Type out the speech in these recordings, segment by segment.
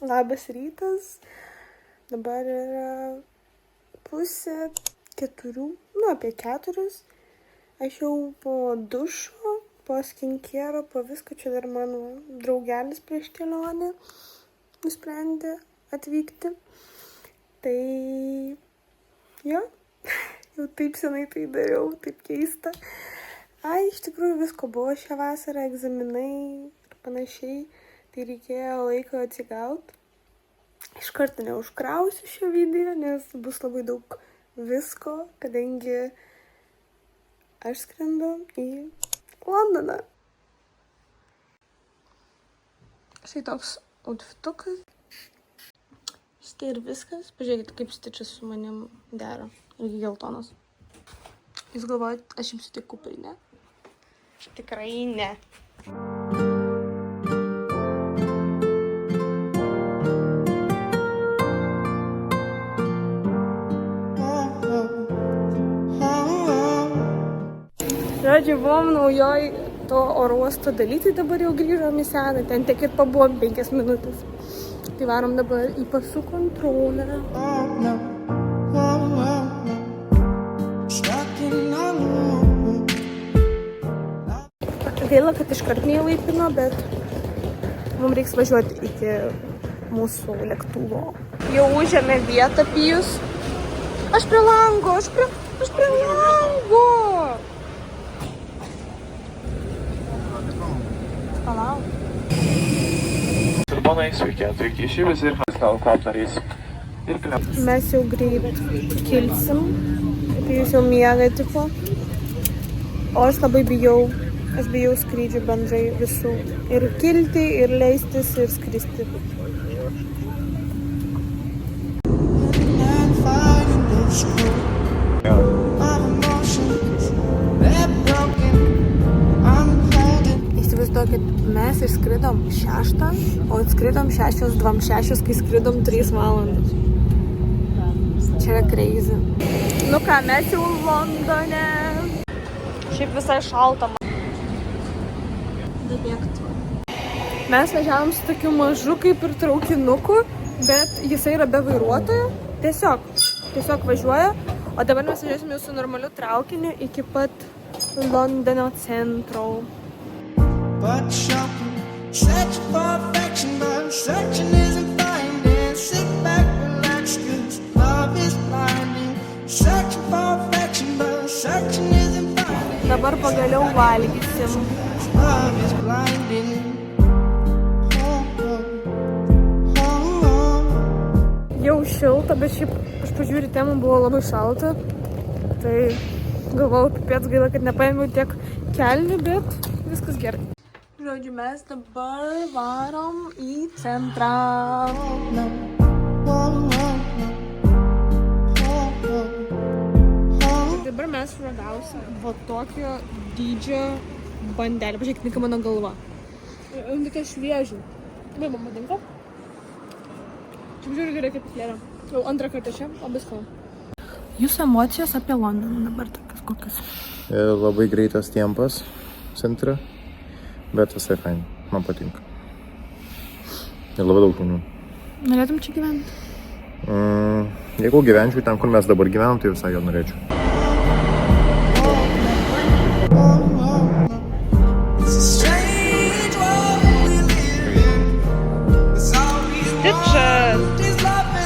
Labas rytas. Dabar yra 3:30, apie 4. Aš jau po dušo, po skinkero, po visko. Čia dar mano draugelis prieš kelionę nusprendė atvykti. Tai jo, jau taip senai tai dariau, taip keista. Iš tikrųjų visko buvo šią vasarą, egzaminai ir panašiai. Tai reikėjo laiko atsigauti. Iš karto neužkrausiu šio video, nes bus labai daug visko, kadangi aš skrendu į Londoną. Štai toks outfitukas. Štai ir viskas. Pažiūrėkit, kaip Stičas su manim dera. Irgi geltonas. Jūs galvojat, aš imsiu tik kuprinę? Tikrai ne. Žodžiu, buvom naujoj to oro uosto daly, tai dabar jau grįžom į seną, ten tiek ir pabuvom 5 minutės. Tai varom dabar į pasų kontrolę. Gaila, kad iškart neįlaipino, bet mums reiks važiuoti iki mūsų lėktuvo. Jau užėmė vietą Pijus. Aš prie lango, aš prie lango! Palauk. Turbonai, sveiki atvykti į Šyvis ir helikopteriais. Mes jau greit kilsim. Pijus jau miega tipo. O aš labai bijau. Aš bijau skrydžių bendrai visų. Ir kilti, ir leistis, ir skristi. Įsivaizduokit, mes išskridom 6, o atskridom 6:26, kai skridom 3 valandas. Čia yra crazy. Nu ką, mes jau Londone. Šiaip visai šalta. Mes važiavom su tokiu mažu kaip ir traukinuku, bet jisai yra be vairuotojo. Tiesiog važiuoja. O dabar mes važiuosime su normaliu traukiniu iki pat Londono centro. But shopping, searching for affection, but searching isn't finding. Sit back, relax, 'cause love is blinding. Searching for affection, but searching isn't finding. Dabar pagaliau valgysim. Love is blinding. Jau šilta, bet šiaip iš pradžių ryte man buvo labai šalta. Tai galvojau, pipėts gaila, kad nepaėmiau tiek kelnių, bet viskas gerai. Žodžiu, mes dabar varom į centrą. Dabar mes ragausim va tokio dydžio bandelę. Pažiūrėkit, nika mano galva. Nika šviežių. Labai man patinka. Čia žiūriu gerai, kaip atlėra. Jau antrą kartą čia, labai skanu. Jūsų emocijos apie Londoną dabar tokias kokias? Labai greitas tempas centre, bet visai fain, man patinka. Ir labai daug žmonių. Norėtum čia gyventi? Jeigu gyvenčiau ten, kur mes dabar gyvenam, tai visai jo norėčiau.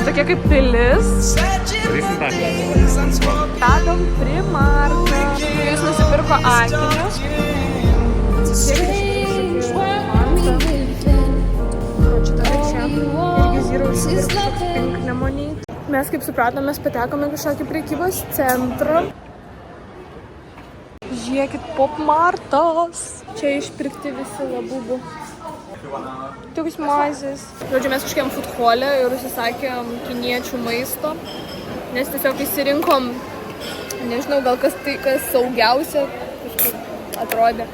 Tokia kaip pilis. Tadom Primarką. Jis nusipirko akinius. Mes kaip supratom, mes patekome kažkokį prekybos centrą. Žiūrėkit, Pop Martas. Čia išpirkti visi labubų. Tokius mazės. Žodžiu, mes kažkiam food hall'e ir užsisakėm kiniečių maisto, nes tiesiog įsirinkom, nežinau, gal kas saugiausia, kažkaip atrodė.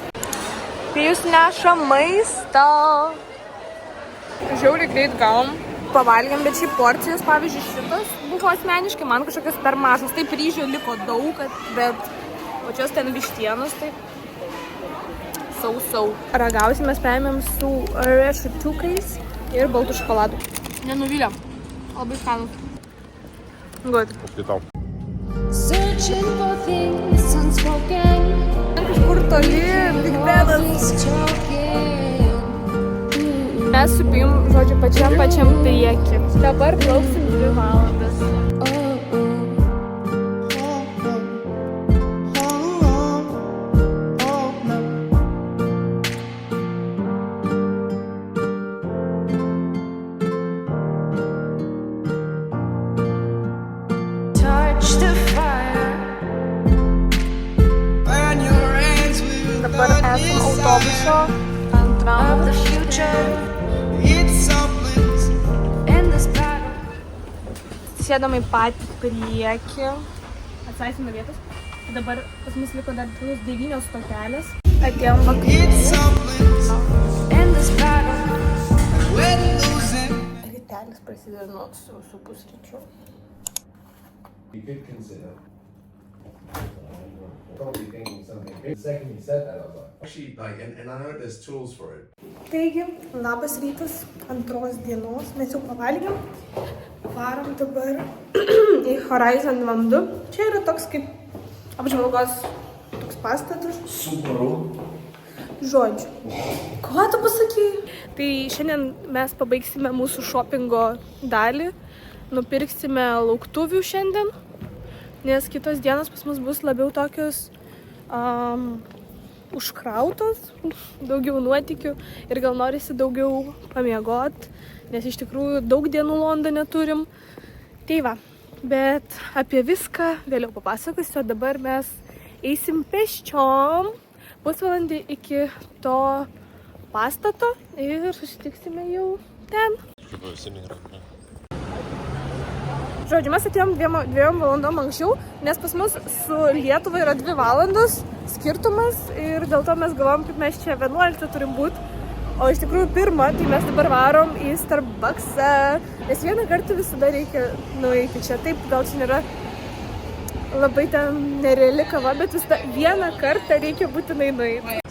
Pijus neša maistą. Žiauriai greit gavom, pavalgėm, bet šiaip porcijos, pavyzdžiui, šitas buvo asmeniškai, man kažkokios per mažas. Taip ryžių liko daug, bet pačios ten vištienos, taip. Sau. Ragausim, mes paėmėm su riešutukais ir baltų šokoladu. Nenuvylė. Labai skanus. Good. Paskaitau. Searching for things unspoken. Kažkur toli, Big Benas. Mes su Pijum, žodžiu, pačiam priekį. Dabar plauksim 2 valandas. Dabar esam autobuso antram. Sėdam į patį priekį. Atsaisim nuo vietos. Dabar pas mus liko dar 9 stotelės. Atėjom vakarėlį. Rytelis prasideda nuo sausų pusryčių. You could consider probably thinking something. The second you said that, I was like, actually, like, and I know there's tools for it. Taigi, labas rytas, 2 dienos, mes jau pavalgėm. Varom dabar į Horizon 2. Čia yra toks kaip apžvalgos toks pastatas. Subaru. Žodžiu. Ko tu pasakei? Tai šiandien mes pabaigsime mūsų šopingo dalį. Nupirksime lauktuvių šiandien, nes kitos dienos pas mus bus labiau tokios užkrautos, daugiau nuotykių ir gal norisi daugiau pamiegot, nes iš tikrųjų daug dienų Londone turim. Tai va, bet apie viską vėliau papasakosiu, o dabar mes eisim pėsčiom pusvalandį iki to pastato ir susitiksime jau ten. Žodžiu, mes atėjom 2 valandom anksčiau, nes pas mus su Lietuva yra 2 valandos skirtumas ir dėl to mes galvom, kad mes čia 11 turim būt. O iš tikrųjų 1, tai mes dabar varom į Starbucksą, nes vieną kartą visada reikia nueiti čia. Taip, gal čia nėra labai ten nereali kava, bet visada vieną kartą reikia būtinai nueiti.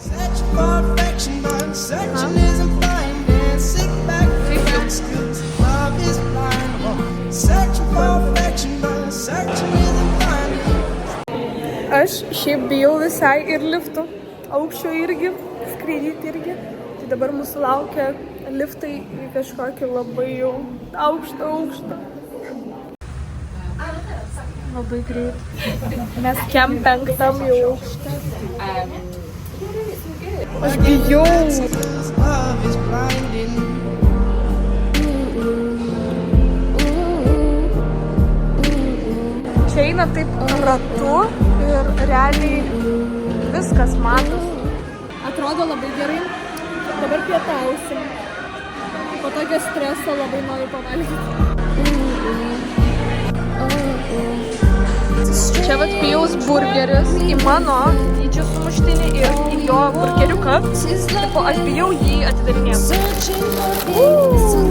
Aš šiaip bijau visai ir liftų, aukščio irgi, skraidyti irgi. Tai dabar mūsų laukia liftai į kažkokį labai jau aukštą. Labai greit. Mes kem 5 jau aukšte. Aš bijau. Čia eina taip ratu ir realiai viskas matosi. Atrodo labai gerai. Dabar pietausim. Po tokio streso labai noriu pavalgyti. Čia vat Pijaus burgeris į mano dydžio sumuštinį ir į jo burgeriuką. Tipo, aš bijau jį atidarinėti.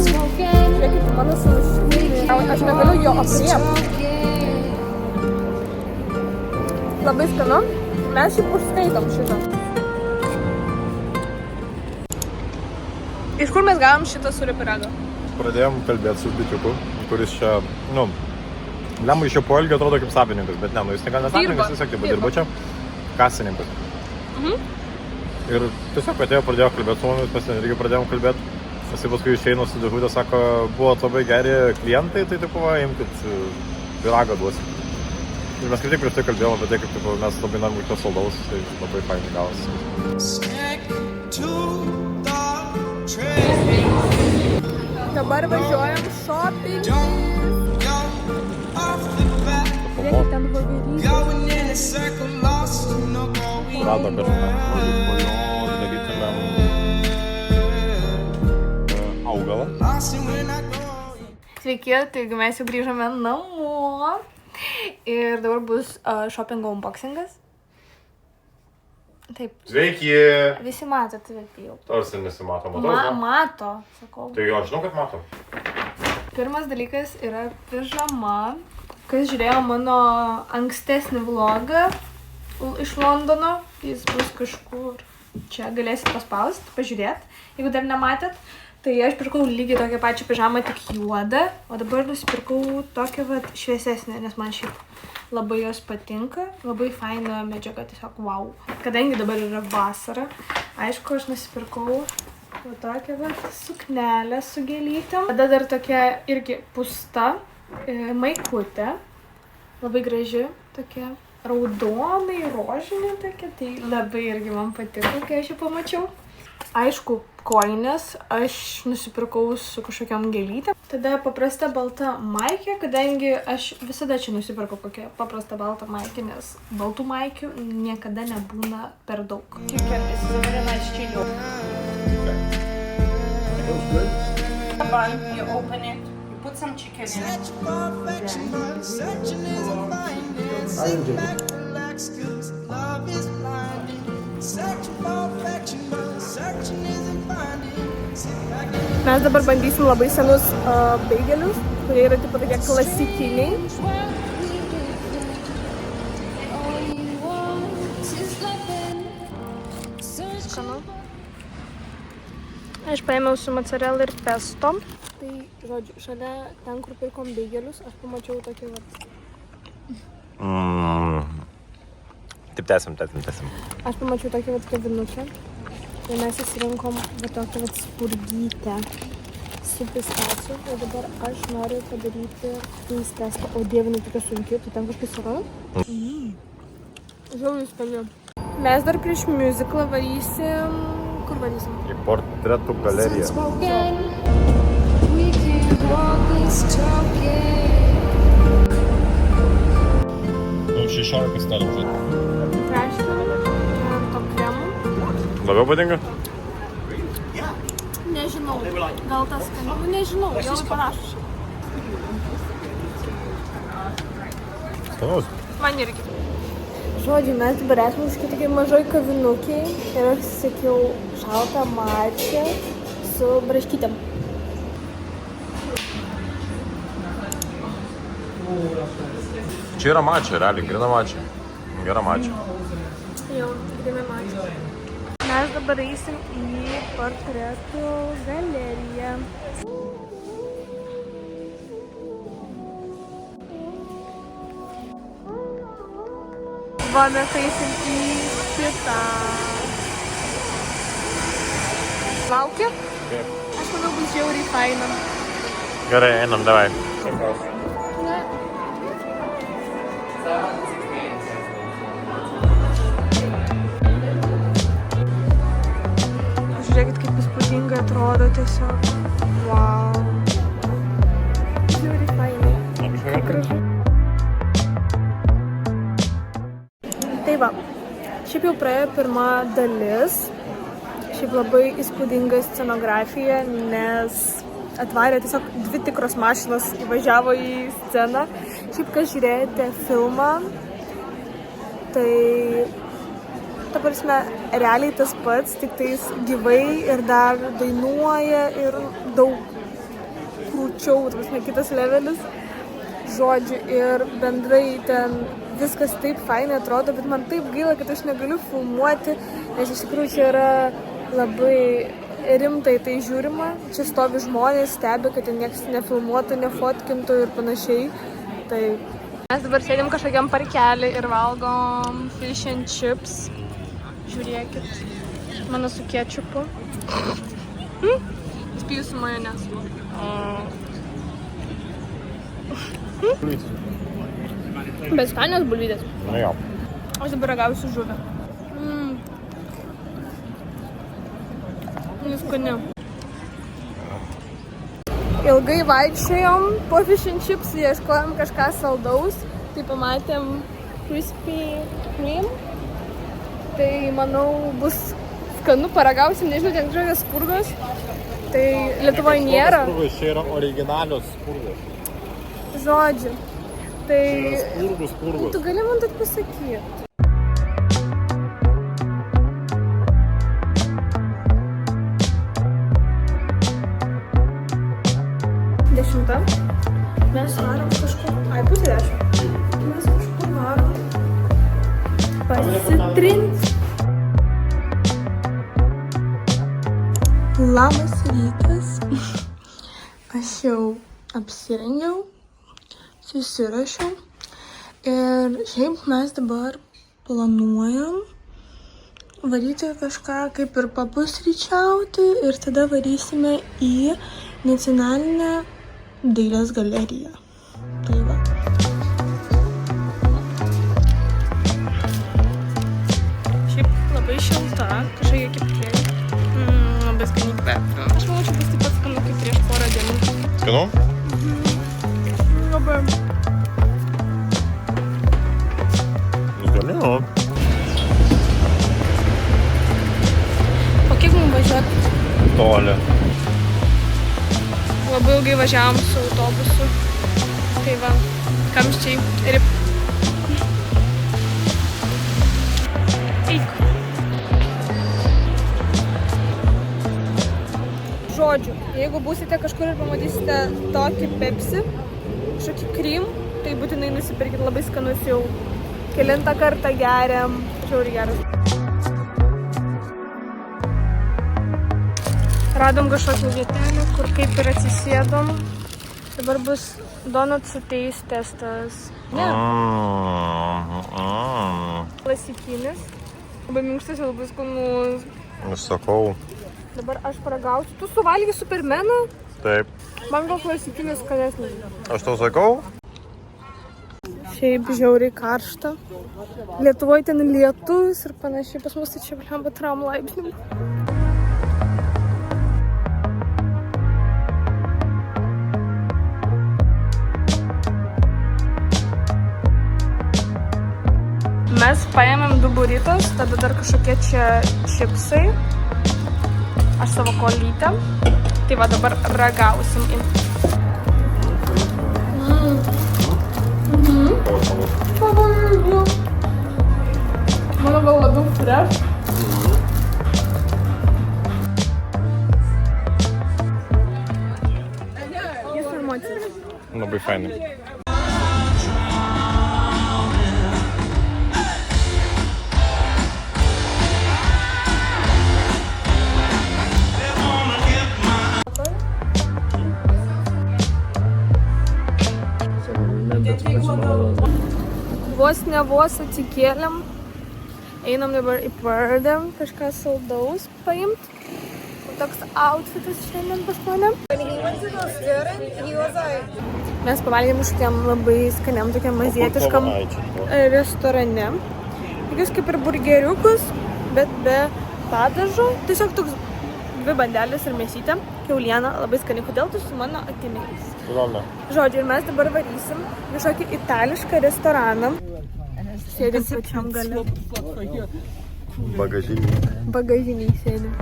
Žiūrėkit, mano sumuštinį. Aš negaliu jo apriepti. Labai skanu. Mes šiaip užskaitom šitą. Iš kur mes gavom šitą sūrio pyragą? Pradėjom kalbėti su bitiuku, kuris čia, lemba iš jo poelgio atrodo kaip savininkas, bet ne, jis negal nesavininkas, jis sakė, dirba čia kasininkas. Ir tiesiog atėjo, pradėjo kalbėti su mumis, mes irgi pradėjom kalbėti. Jis paskui išeino su dėžutė, sako, buvo labai geri klientai, tai tipo, imkit pyragą duosit. Ir mes kaip tik prieš tai kalbėjom apie tai, kaip mes labai norim tos saldaus, tai labai fainai gavosi. Dabar važiuojam shopping. Žiūrėkit, ten voverys. Rado kažką, po jo darytumėm augalą. Sveiki, taigi mes jau grįžome namo. Ir dabar bus shoppingo unboxingas. Taip. Sveiki! Visi mato, tai jau. Tarsi nesimato, matau? Mato, sakau. Tai aš žinau, kad matom. Pirmas dalykas yra pižama. Kas žiūrėjo mano ankstesnį vlogą iš Londono, jis bus kažkur čia, galėsit paspausti, pažiūrėti, jeigu dar nematėt. Tai aš pirkau lygiai tokią pačią pižamą, tik juodą, o dabar nusipirkau tokią vat šviesesnę, nes man šiaip labai jos patinka, labai faina medžiaga, tiesiog wow. Kadangi dabar yra vasara, aišku, aš nusipirkau tokią vat suknelę su gėlytėm. Tada dar tokia irgi pusta maikutė, labai graži, tokia raudonai, rožinė tokia, tai labai irgi man patiko, kai aš ją pamačiau. Aišku, kojinės aš nusipirkau su kažkokiam gėlytėm. Tada paprasta balta maikė, kadangi aš visada čia nusipirkau kokią paprastą baltą maikę, nes baltų maikių niekada nebūna per daug. Chicken is very nice chili. Bun, you open it, you put some chicken in it. Mes dabar bandysim labai senus beigelius, kurie yra tipo tokie klasikiniai. Skanu. Aš paėmiau su mozzarella ir pesto. Tai, žodžiu, šalia ten, kur pirkom beigelius, aš pamačiau tokį vat. Taip, tęsim. Aš pamačiau tokį vat kavinukę. Ir mes įsirinkom va tokią vat spurgytę su pistacijų. Ir dabar aš noriu padaryti taste testą. O dievinu, tokia sunki, tai ten kažkas yra? Žiauriai skanu. Mes dar prieš muziklą varysim... Kur varysim? Į portretų galeriją. Nu, 16 stalių žodžiu. Trečia ir to kremų. Labiau patinka? Nežinau, gal tas skanu, nežinau, gal panašus. Skanus. Man irgi. Žodžiu, mes dabar esame tokiai mažoj kavinukiai ir aš sakiau šaltą mačę su braškytėm. Čia yra mačia, realiai, grina mačia. Gera mačia. Jau, grina mačia. Mes dabar eisim į portretų galeriją. Va, mes eisim į šitą. Lauki? Taip. Aš manau, bus žiauriai faina. Gerai, einam, davai. Žiūrėkit, kaip įspūdingai atrodo tiesiog. Wow. Žiauriai fainai. Kaip gražu. Tai va, šiaip jau praėjo pirma dalis. Šiaip labai įspūdinga scenografija, nes atvarė tiesiog 2 tikros mašinos įvažiavo į sceną. Šiaip, kai žiūrėjote filmą, tai ta prasme, realiai tas pats, tik tais gyvai ir dar dainuoja ir daug krūčiau, ta prasme, kitas levelis. Žodžiu, ir bendrai ten viskas taip fainai atrodo, bet man taip gaila, kad aš negaliu filmuoti, nes iš tikrųjų čia yra labai rimtai tai žiūrima. Čia stovi žmonės, stebi, kad ten niekas nefilmuotų, nefotkintų ir panašiai. Tai mes dabar sėdim kažkokiam parkelį ir valgom fish and chips. Žiūrėkit, mano su kečupu. Spiju su majonezu. Bet skanios bulvytės. Nu jo. Aš dabar ragausiu žuvį. Skani. Ilgai vaikščiojom po fish and chips, ieškojom kažką saldaus. Tai pamatėm Krispy Kreme. Tai manau bus skanu, paragausim, nežinau, ten kažkokios spurgos. Tai Lietuvoje nėra. Čia yra originalios spurgos. Žodžiu. Tai... Spurgos. Tu gali man taip pasakyti. Dešimta. Mes varom kažkur... Ai, pusė 10. Mes kažkur varom pasitrint. Labas rytas. Aš jau apsirengiau, susirašiau ir šiaip mes dabar planuojam varyti kažką kaip ir papusryčiauti ir tada varysime į Nacionalinę dailės galeriją. Tai va. Šiaip labai šilta, kažkokia keptė. Labai skaniai kvepia. Aš manau, čia bus taip pat skanu kaip prieš porą dienų. Skanu? Labai. Skanu. O kiek mums važiuoti? Toli. Labai ilgai važiavom su autobusu. Tai va, kamščiai ir... Eik. Žodžiu, jeigu būsite kažkur ir pamatysite tokį Pepsi, kažkokį krym, tai būtinai nusipirkit, labai skanus jau. Kelintą kartą geriam, žiauriai geras. Radom kažkokią vietelę, kur kaip ir atsisėdom. Dabar bus donutsų taste testas. Ne. Klasikinis. Labai minkštas ir labai skanus. Aš sakau. Dabar aš paragausiu. Tu suvalgy Supermeną? Taip. Man gal klasikinis skanesnis. Aš tau sakau? Šiaip žiauriai karšta. Lietuvoje ten lietus ir panašiai. Pas mus tai čia blemba tram laipsnių. Mes paėmėm 2 burritos, tada dar kažkokie čia čipsai. Aš savo kolytę. Tai va dabar ragausim. Mano gal labiau fresh. Jūsų emocijos. Labai fainai. Vos atsikėlėm, einam dabar į Pardėm, kažką saldaus paimt. Toks outfitas šiandien pas mane. Mes pavalgėm kažkokiam labai skaniam, tokiam azijietiškam restorane. Tokius kaip ir burgeriukus, bet be padažo. Tiesiog toks 2 bandelės ir mėsytė, kiauliena, labai skani. Kodėl tu su mano akimis? Žodžiu, ir mes dabar varysim kažkokį itališką restoraną. Sėdim pačiam gale. Bagažiniai sėdim.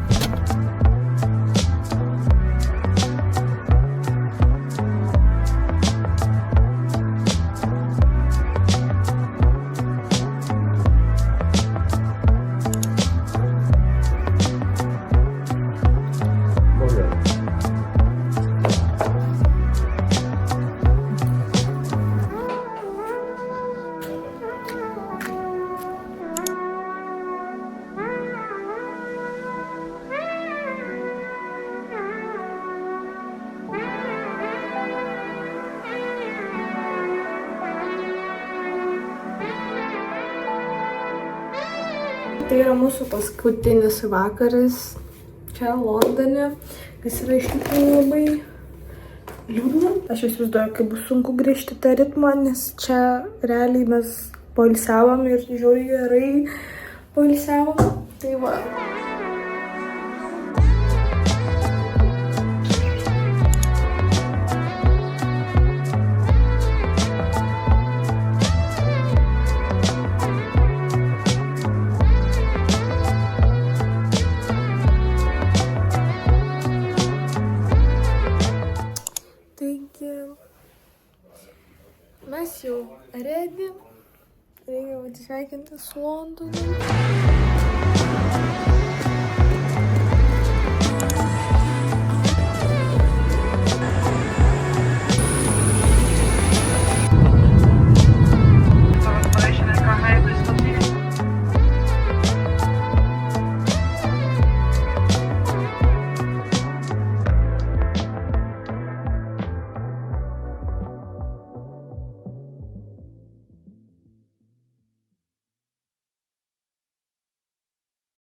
Tai yra mūsų paskutinis vakaras čia Londone, kas yra iš tikrųjų labai liūdna. Aš įsivaizduoju, kaip bus sunku grįžti tą ritmą, nes čia realiai mes poilsiavom ir žiauriai gerai poilsiavom. Tai va. Mes jau ready. Reikia atsisveikinti su Londonu.